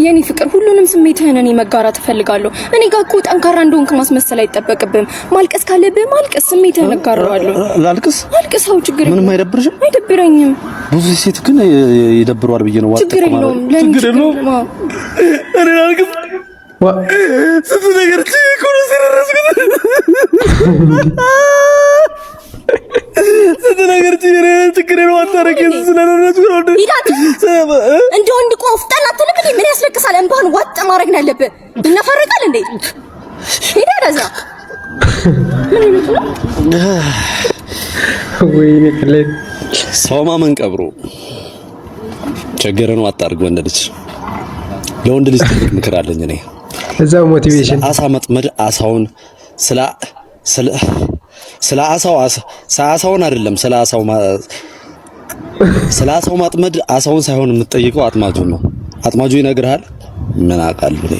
የኔ ፍቅር ሁሉንም ስሜትህን እኔ መጋራት እፈልጋለሁ። እኔ ጋር እኮ ጠንካራ እንደሆንክ ማስመሰል አይጠበቅብም። ማልቀስ ካለብህ ማልቀስ፣ ስሜትህን እጋራዋለሁ። ላልቅስ? አልቅሰው፣ ችግር የለም። ምንም አይደብርሽም? አይደብረኝም። ብዙ ሴት ግን ይደብረዋል ብዬ ነው። ችግር የለውም። ችግር የለውም። እኔ ላልቅስ? ስንት ነገር እኮ ነው ሲረረስኩት። ስንት ነገር ችግር ነው አታረቂም ስለነረስኩ ነው። ይዳት እንደ ወንድ ቆፍጠን አትልም እንዴ? ምን ያስለቅሳል? እንባን ዋጥ ማድረግ ነው ያለብህ። ይነፈረቃል እንዴ? ሄዳ ለዛ ወይኔ ከላይ ሰው ማመን ቀብሮ ችግር ነው አታርግ። ወንድ ልጅ ለወንድ ልጅ ትልቅ ምክር አለኝ እኔ። እዛው ሞቲቬሽን አሳ መጥመድ አሳውን ስለ አሳውን አይደለም ስለ አሳው ማጥመድ አሳውን ሳይሆን የምትጠይቀው አጥማጁን ነው። አጥማጁ ይነግርሃል። ምን አውቃለሁ እኔ